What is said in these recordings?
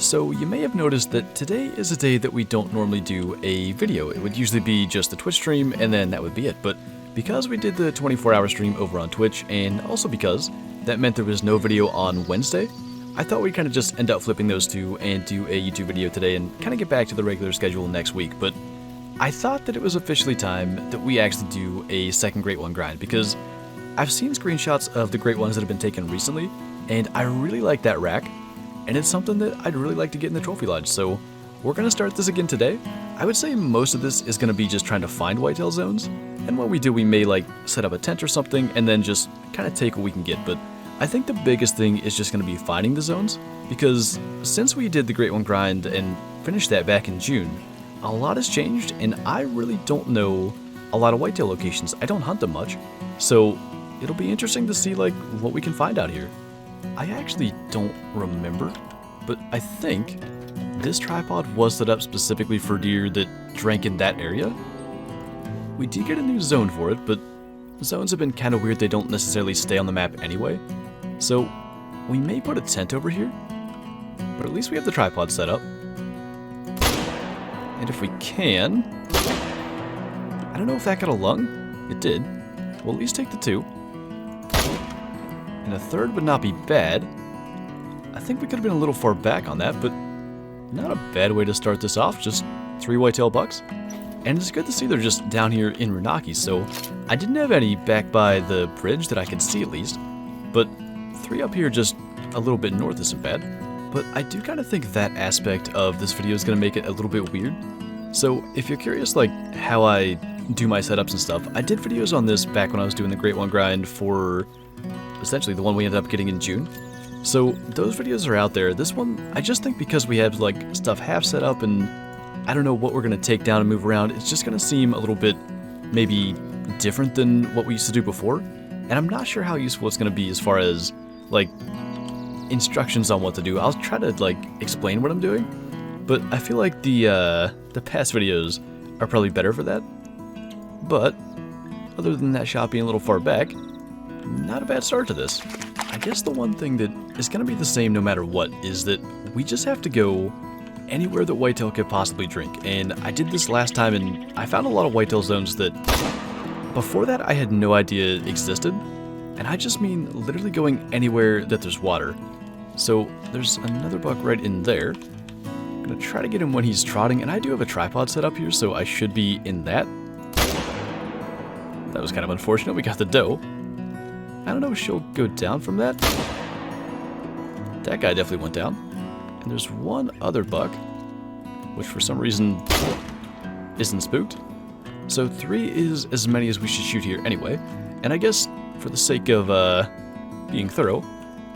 So you may have noticed that today is a day that we don't normally do a video. It would usually be just the Twitch stream and then that would be it. But because we did the 24-hour stream over on Twitch, and also because that meant there was no video on Wednesday, I thought we'd kind of just end up flipping those two and do a YouTube video today and kind of get back to the regular schedule next week. But I thought that it was officially time that we actually do a second Great One grind, because I've seen screenshots of the Great Ones that have been taken recently, and I really like that rack, and it's something that I'd really like to get in the Trophy Lodge, so we're going to start this again today. I would say most of this is going to be just trying to find whitetail zones, and when we do, we may like set up a tent or something and then just kind of take what we can get. But I think the biggest thing is just going to be finding the zones, because since we did the Great One grind and finished that back in June, a lot has changed, and I really don't know a lot of whitetail locations. I don't hunt them much, so it'll be interesting to see like what we can find out here. I actually don't remember, but I think this tripod was set up specifically for deer that drank in that area. We did get a new zone for it, but zones have been kind of weird. They don't necessarily stay on the map anyway. So we may put a tent over here, but at least we have the tripod set up. And if we can, I don't know if that got a lung. It did. We'll at least take the two. And a third would not be bad. I think we could have been a little far back on that, but not a bad way to start this off. Just 3 whitetail bucks. And it's good to see they're just down here in Roonachee, so I didn't have any back by the bridge that I could see at least. But 3 up here just a little bit north isn't bad. But I do kind of think that aspect of this video is going to make it a little bit weird. So if you're curious like how I do my setups and stuff, I did videos on this back when I was doing the Great One grind for essentially the one we ended up getting in June. So those videos are out there. This one, I just think because we have like stuff half set up and I don't know what we're going to take down and move around, it's just going to seem a little bit maybe different than what we used to do before. And I'm not sure how useful it's going to be as far as like instructions on what to do. I'll try to like explain what I'm doing, but I feel like the past videos are probably better for that. But other than that shot being a little far back, not a bad start to this. I guess the one thing that is going to be the same no matter what is that we just have to go anywhere that whitetail could possibly drink. And I did this last time and I found a lot of whitetail zones that before that I had no idea existed. And I just mean literally going anywhere that there's water. So there's another buck right in there. I'm going to try to get him when he's trotting, and I do have a tripod set up here, so I should be in that. That was kind of unfortunate. We got the doe. I don't know if she'll go down from that. That guy definitely went down. And there's one other buck, which for some reason isn't spooked. So 3 is as many as we should shoot here anyway. And I guess for the sake of being thorough,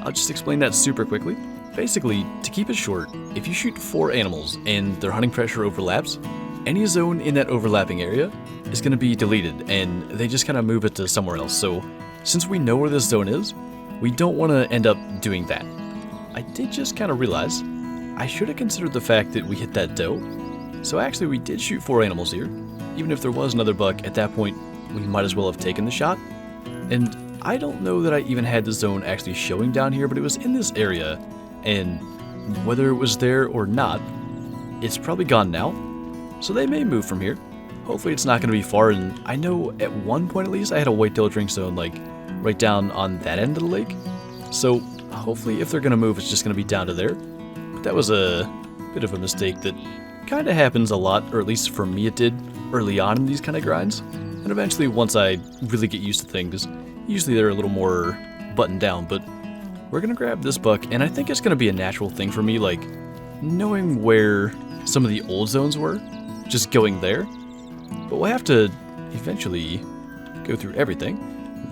I'll just explain that super quickly. Basically, to keep it short, if you shoot 4 animals and their hunting pressure overlaps, any zone in that overlapping area is going to be deleted, and they just kind of move it to somewhere else. So since we know where this zone is, we don't want to end up doing that. I did just kind of realize I should have considered the fact that we hit that doe. So actually we did shoot 4 animals here. Even if there was another buck, at that point we might as well have taken the shot. And I don't know that I even had the zone actually showing down here, but it was in this area, and whether it was there or not, it's probably gone now. So they may move from here. Hopefully it's not going to be far, and I know at one point at least I had a whitetail drink zone like right down on that end of the lake. So hopefully if they're going to move, it's just going to be down to there. But that was a bit of a mistake that kind of happens a lot, or at least for me it did early on in these kind of grinds. And eventually once I really get used to things, usually they're a little more buttoned down. But we're going to grab this buck, and I think it's going to be a natural thing for me, like knowing where some of the old zones were, just going there. But we'll have to eventually go through everything.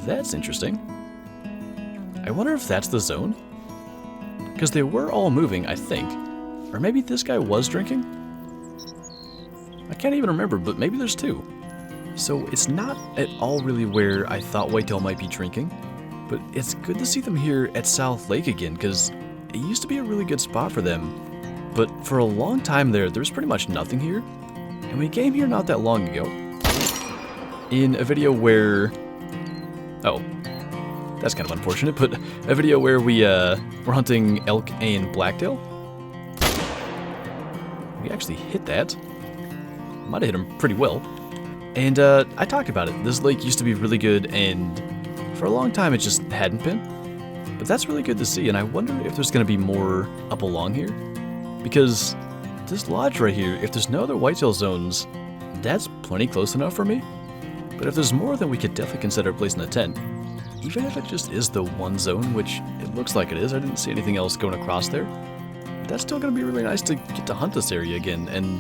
That's interesting. I wonder if that's the zone? Because they were all moving, I think. Or maybe this guy was drinking? I can't even remember, but maybe there's 2. So it's not at all really where I thought whitetail might be drinking. But it's good to see them here at South Lake again, because it used to be a really good spot for them. But for a long time there was pretty much nothing here. And we came here not that long ago in a video where, oh, that's kind of unfortunate, but a video where we were hunting elk and blacktail. we actually hit that. Might have hit him pretty well. And I talked about it. This lake used to be really good, and for a long time it just hadn't been. But that's really good to see, and I wonder if there's going to be more up along here. Because this lodge right here, if there's no other whitetail zones, that's plenty close enough for me. But if there's more, then we could definitely consider placing a tent. Even if it just is the one zone, which it looks like it is. I didn't see anything else going across there. That's still going to be really nice to get to hunt this area again, and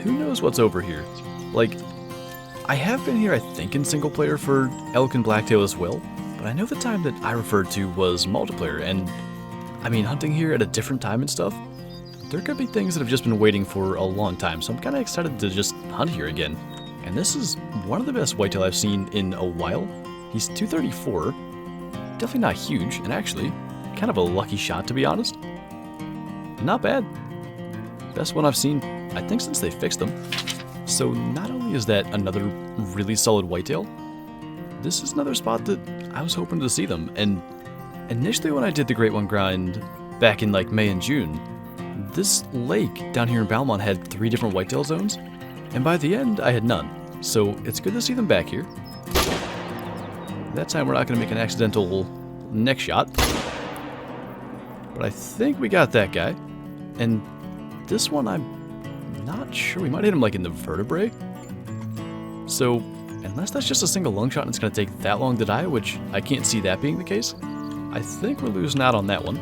who knows what's over here. Like, I have been here, I think, in single player for elk and blacktail as well, but I know the time that I referred to was multiplayer, and I mean, hunting here at a different time and stuff, there could be things that have just been waiting for a long time, so I'm kind of excited to just hunt here again. And this is one of the best whitetail I've seen in a while. He's 234, definitely not huge, and actually, kind of a lucky shot to be honest. Not bad. Best one I've seen, I think, since they fixed them. So not only is that another really solid whitetail, this is another spot that I was hoping to see them. And initially when I did the Great One grind back in like May and June, this lake down here in Belmont had 3 different whitetail zones, and by the end I had none. So it's good to see them back here. That time we're not going to make an accidental neck shot. But I think we got that guy. And this one I'm not sure. We might hit him like in the vertebrae. So unless that's just a single lung shot and it's going to take that long to die, which I can't see that being the case, I think we're losing out on that one.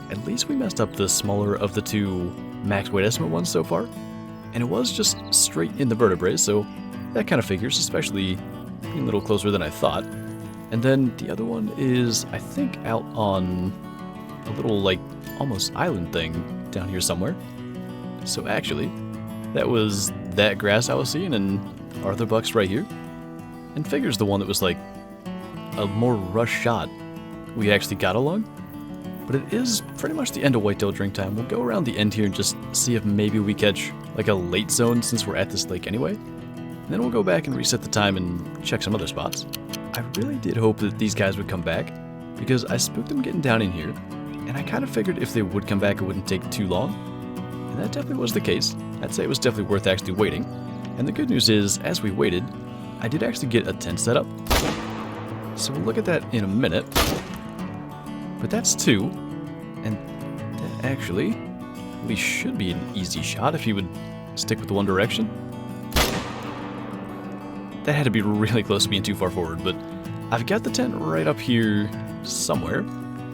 At least we messed up the smaller of the 2 max weight estimate ones so far. And it was just straight in the vertebrae, so that kind of figures, especially being a little closer than I thought. And then the other one is, I think, out on a little, like, almost island thing down here somewhere. So actually, that was that grass I was seeing, and our other buck's right here. And figures the one that was, like, a more rush shot we actually got along. But it is pretty much the end of whitetail drink time. We'll go around the end here and just see if maybe we catch, like, a late zone since we're at this lake anyway. And then we'll go back and reset the time and check some other spots. I really did hope that these guys would come back, because I spooked them getting down in here, and I kind of figured if they would come back it wouldn't take too long, and that definitely was the case. I'd say it was definitely worth actually waiting, and the good news is, as we waited, I did actually get a tent set up, so we'll look at that in a minute. But that's 2, and that actually, at least should be an easy shot if he would stick with the one direction. That had to be really close to being too far forward, but I've got the tent right up here somewhere.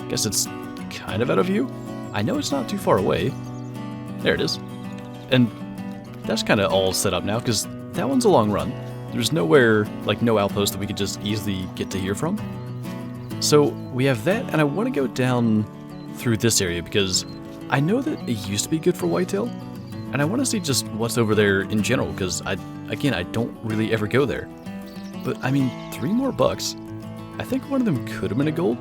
Guess it's kind of out of view. I know it's not too far away. There it is. And that's kind of all set up now, because that one's a long run. There's nowhere, like no outpost that we could just easily get to here from. So we have that, and I want to go down through this area, because I know that it used to be good for whitetail, and I want to see just what's over there in general, because I don't really ever go there. But I mean, 3 more bucks. I think one of them could have been a gold,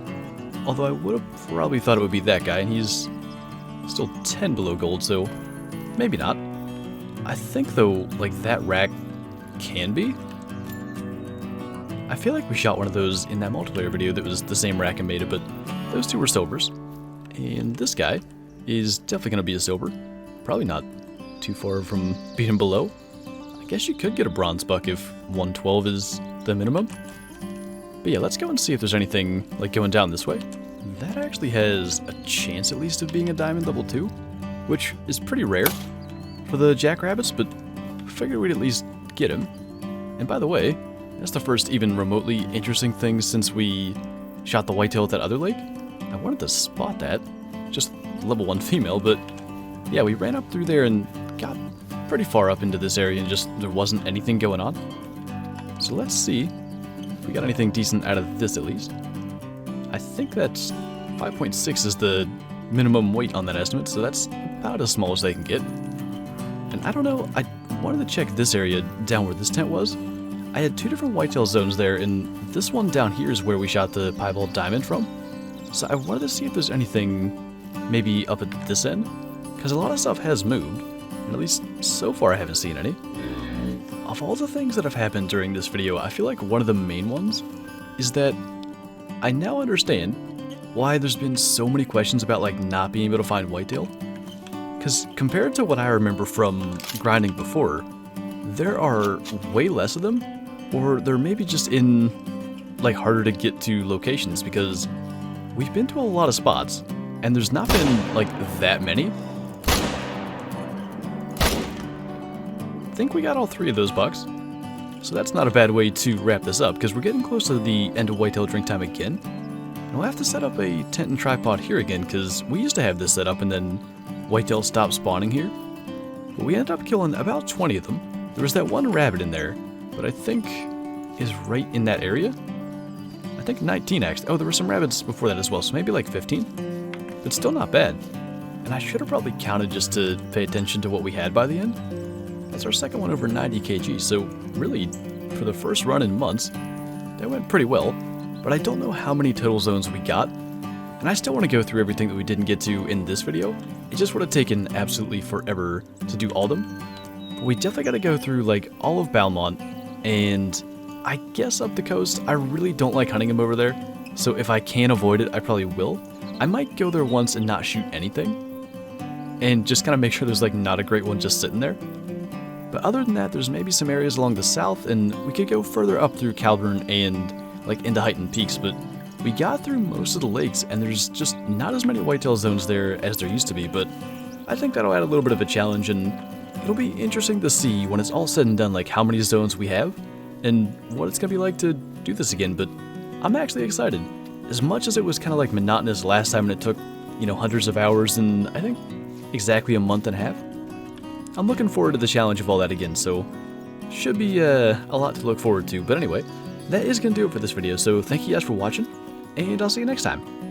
although I would have probably thought it would be that guy, and he's still 10 below gold, so maybe not. I think though, like, that rack can be. I feel like we shot one of those in that multiplayer video that was the same rack and made it, but those 2 were silvers. And this guy is definitely going to be a silver. Probably not too far from being below. I guess you could get a bronze buck if 112 is the minimum. But yeah, let's go and see if there's anything like going down this way. That actually has a chance at least of being a diamond level 2, which is pretty rare for the jackrabbits, but figured we'd at least get him. And by the way, that's the first even remotely interesting thing since we shot the whitetail at that other lake. I wanted to spot that, just level 1 female, but yeah, we ran up through there and got pretty far up into this area and just there wasn't anything going on. So let's see if we got anything decent out of this at least. I think that's 5.6 is the minimum weight on that estimate, so that's about as small as they can get. And I don't know, I wanted to check this area down where this tent was. I had 2 different whitetail zones there, and this one down here is where we shot the piebald diamond from. So I wanted to see if there's anything maybe up at this end, because a lot of stuff has moved, and at least so far I haven't seen any. Of all the things that have happened during this video, I feel like one of the main ones is that I now understand why there's been so many questions about like not being able to find whitetail. Because compared to what I remember from grinding before, there are way less of them, or they're maybe just in, like, harder to get to locations, because we've been to a lot of spots, and there's not been, like, that many. I think we got all 3 of those bucks, so that's not a bad way to wrap this up, because we're getting close to the end of whitetail drink time again. And we'll have to set up a tent and tripod here again, because we used to have this set up, and then whitetail stopped spawning here. But we ended up killing about 20 of them. There was that one rabbit in there, but I think is right in that area. I think 19 actually. Oh, there were some rabbits before that as well, so maybe like 15. But still not bad. And I should have probably counted just to pay attention to what we had by the end. That's our second one over 90 kg, so really, for the first run in months, that went pretty well. But I don't know how many total zones we got, and I still want to go through everything that we didn't get to in this video. It just would have taken absolutely forever to do all of them. But we definitely got to go through like all of Belmont, and I guess up the coast. I really don't like hunting them over there, so if I can avoid it, I probably will. I might go there once and not shoot anything, and just kind of make sure there's like not a great one just sitting there. But other than that, there's maybe some areas along the south, and we could go further up through Calburn and like into Heightened Peaks, but we got through most of the lakes, and there's just not as many whitetail zones there as there used to be, but I think that'll add a little bit of a challenge, and it'll be interesting to see when it's all said and done, like how many zones we have, and what it's going to be like to do this again. But I'm actually excited. As much as it was kind of like monotonous last time and it took, you know, hundreds of hours and I think exactly a month and a half, I'm looking forward to the challenge of all that again, so should be a lot to look forward to. But anyway, that is going to do it for this video, so thank you guys for watching, and I'll see you next time.